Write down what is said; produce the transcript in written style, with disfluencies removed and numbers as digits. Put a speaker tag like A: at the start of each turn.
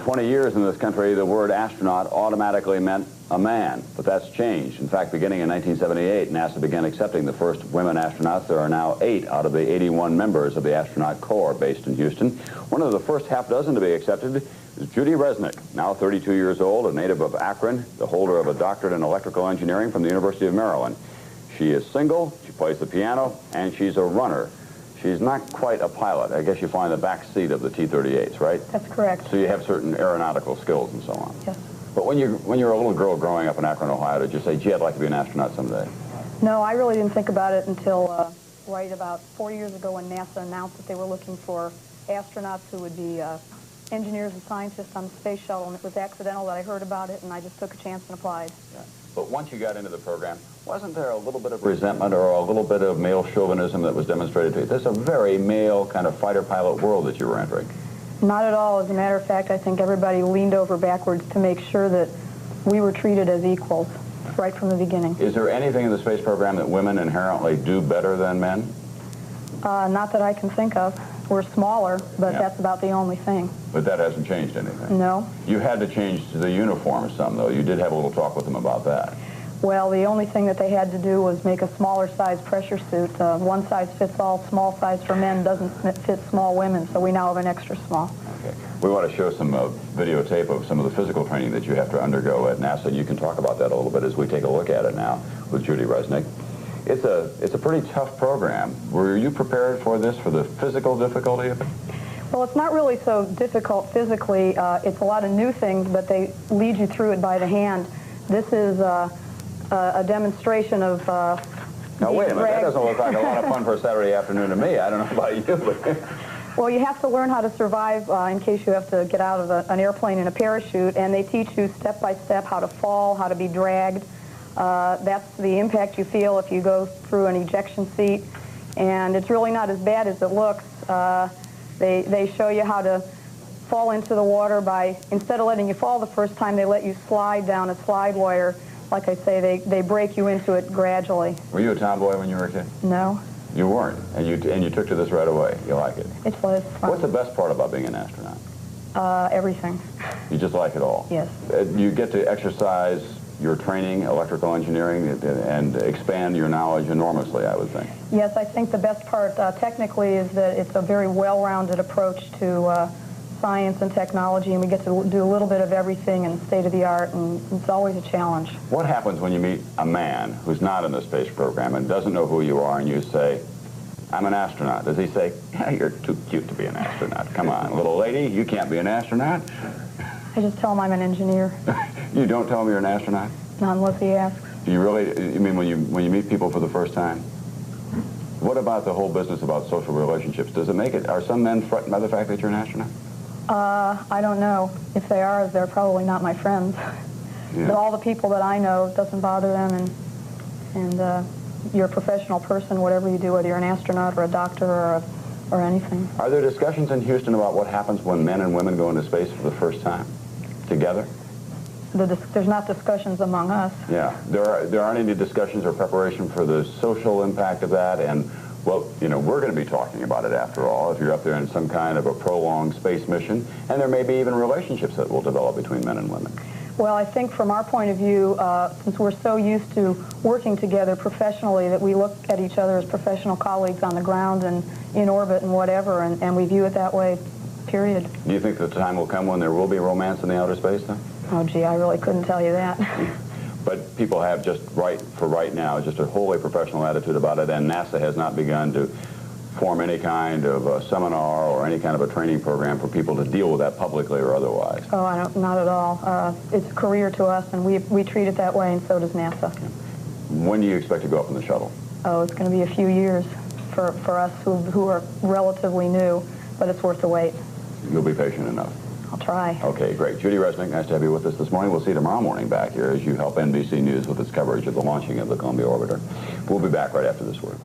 A: 20 years in this country, the word astronaut automatically meant a man, but that's changed. In fact, beginning in 1978, NASA began accepting the first women astronauts. There are now 8 out of the 81 members of the astronaut corps based in Houston. One of the first half dozen to be accepted is Judith Resnik, now 32 years old, a native of Akron, the holder of a doctorate in electrical engineering from the University of Maryland. She is single, she plays the piano, and she's a runner. She's not quite a pilot. I guess you fly in the back seat of the T-38s, right?
B: That's correct.
A: So you have certain aeronautical skills and so on.
B: Yes.
A: But when you're a little girl growing up in Akron, Ohio, did you say, gee, I'd like to be an astronaut someday?
B: No, I really didn't think about it until right about 4 years ago when NASA announced that they were looking for astronauts who would be engineers and scientists on the space shuttle, and it was accidental that I heard about it, and I just took a chance and applied.
A: Yeah. But once you got into the program, wasn't there a little bit of resentment or a little bit of male chauvinism that was demonstrated to you? This is a very male kind of fighter pilot world that you were entering.
B: Not at all. As a matter of fact, I think everybody leaned over backwards to make sure that we were treated as equals right from the beginning.
A: Is there anything in the space program that women inherently do better than men?
B: Not that I can think of. We're smaller, but that's about the only thing.
A: But that hasn't changed anything?
B: No.
A: You had to change the uniform some, though. You did have a little talk with them about that.
B: Well, the only thing that they had to do was make a smaller size pressure suit. One size fits all, small size for men doesn't fit small women, so we now have an extra small.
A: Okay. We want to show some videotape of some of the physical training that you have to undergo at NASA. You can talk about that a little bit as we take a look at it now with Judith Resnik. It's a pretty tough program. Were you prepared for this, for the physical difficulty of it?
B: Well, it's not really so difficult physically. It's a lot of new things, but they lead you through it by the hand. This is a demonstration of
A: now, wait a minute. That doesn't look like a lot of fun for a Saturday afternoon to me. I don't know about you, but...
B: Well, you have to learn how to survive in case you have to get out of an airplane in a parachute, and they teach you step by step how to fall, how to be dragged. That's the impact you feel if you go through an ejection seat, and it's really not as bad as it looks. They show you how to fall into the water by, instead of letting you fall the first time, they let you slide down a slide wire. Like I say, they break you into it gradually.
A: Were you a tomboy when you were a kid?
B: No.
A: You weren't, and you took to this right away. You like it?
B: It was fun.
A: What's the best part about being an astronaut?
B: Everything.
A: You just like it all?
B: Yes.
A: You get to exercise your training, electrical engineering, and expand your knowledge enormously, I would think.
B: Yes, I think the best part technically is that it's a very well-rounded approach to science and technology, and we get to do a little bit of everything and state-of-the-art, and it's always a challenge. What
A: happens when you meet a man who's not in the space program and doesn't know who you are, and you say, I'm an astronaut? Does he say, yeah, you're too cute to be an astronaut. Come on, little lady, you can't be an astronaut?
B: I just tell him I'm an engineer.
A: You don't tell him you're an astronaut?
B: Not unless he asks.
A: Do you really, you mean when you meet people for the first time? What about the whole business about social relationships? Does it make it, are some men threatened by the fact that you're an astronaut?
B: I don't know. If they are, they're probably not my friends. Yeah. But all the people that I know, it doesn't bother them, and you're a professional person, whatever you do, whether you're an astronaut or a doctor or anything.
A: Are there discussions in Houston about what happens when men and women go into space for the first time together?
B: There's not discussions among us.
A: Yeah, there aren't any discussions or preparation for the social impact of that, and well, you know, we're going to be talking about it after all, if you're up there in some kind of a prolonged space mission, and there may be even relationships that will develop between men and women.
B: Well, I think from our point of view, since we're so used to working together professionally that we look at each other as professional colleagues on the ground and in orbit and whatever, and we view it that way, period.
A: Do you think the time will come when there will be romance in the outer space, then?
B: Oh, gee, I really couldn't tell you that.
A: But people have just right now, just a wholly professional attitude about it, and NASA has not begun to form any kind of a seminar or any kind of a training program for people to deal with that publicly or otherwise.
B: Oh, not at all. It's a career to us, and we treat it that way, and so does NASA.
A: When do you expect to go up in the shuttle?
B: Oh, it's going to be a few years for us who are relatively new, but it's worth the wait.
A: You'll be patient enough.
B: I'll try.
A: Okay, great. Judith Resnik, nice to have you with us this morning. We'll see you tomorrow morning back here as you help NBC News with its coverage of the launching of the Columbia Orbiter. We'll be back right after this word.